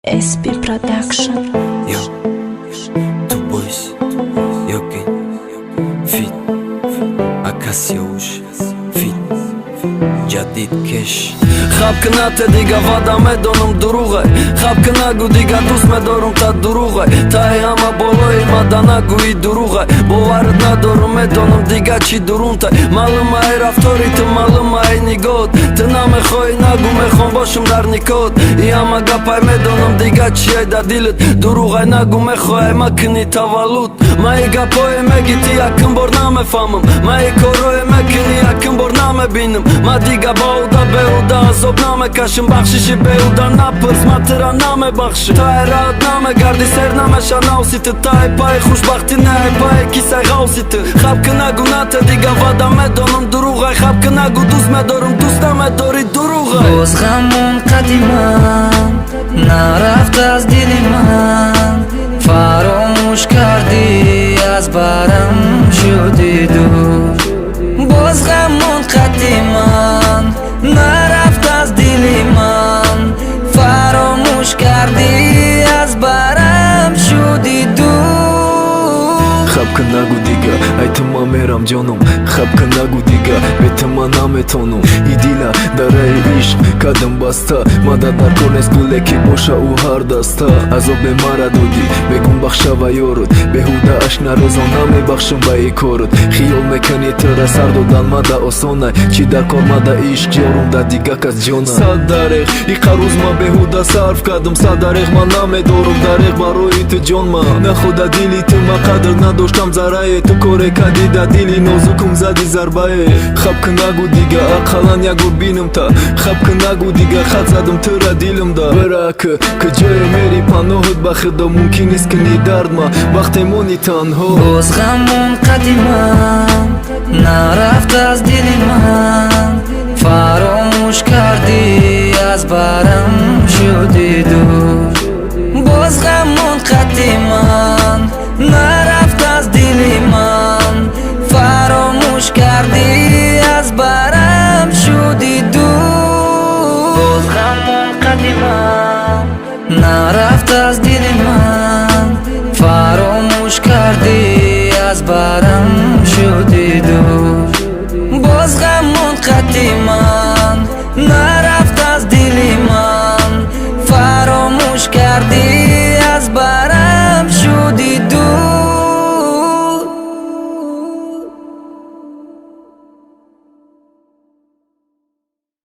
SP Production. Yo, tu boys, Yoki, Fit, Akasyosh, Fit, Jadid Kesh. خب کنات دیگه وادم دونم دروغه خب کنگو دیگه دوست مدارم تا دروغه تای همه بالای مدنه گوی دروغه باورد ندارم دونم دیگه چی درون تای معلومه ای رفتاری تو معلومه ای نگات تو نمیخوای نگو میخوام باشم در نکات ای همه گپای میدونم دیگه چیه در دلت دروغه نگو میخوای مکنی تولد ما ای گپای میگی تی یکم بار نمیفهمم ما ای کارای میکنی یکم بار نمیبینم ما دیگه باوده بیوده عذاب نمیکشم بخششی بیوده نپرس ما ترا نمیبخشم تای راد نمیگردی سر نمیشه نوسی تو تای پای خوشبختی نه پای کیسه غوسی تو خب که نگو نته دیگه وعده میدانم دروغه خب که نگو دوست میدارم دوست نمیداری دروغه باز غمون قدیمم نرفت از دل من فراموش کردی از برم شدی دور باز غمون قدیمم نرفت از دل من فراموش کردی از برم شدی دور خب که نگو دیگه ای تو ما میرم جانم خب که نگو دیگه به تو ما نمیتونم ای دیلا داره عشق قدم بسته مدد در کنست گله که باشه او هر دسته عذاب مرا دادی بگم بخشه و یارد بهوده اش نروزان نمیبخشم به ای کارد خیال میکنی تر سر دادن مده آسانه چی در کار مده عشق یارم در دیگه کس جانه صد دریغ ای قروز ما بهوده صرف کردم صد دریغ من نمیدارم دریغ برای تو جان من نخوده دیلی تو ما قدر نداشتم ذره تو کاره کدی در دیلی نازکم زدی ضربه خب که نگو دیگه اقلا یک بینم تا خب که نگو دیگه خط زدم تو را دیلم دا برا که جای میری پناهت بخدا ممکن نیست کنی درد ما وقتی مونی تنها باز غمون قدیمم نرفت از دل من فراموش کردی از برم شدی دور باز غمون قدیمم نرفت از دل من فراموش کردی از برم شدی دور باز غمون قدیمم نرفت از دل من فراموش کردی از برم شدی دور باز غمون قدیمم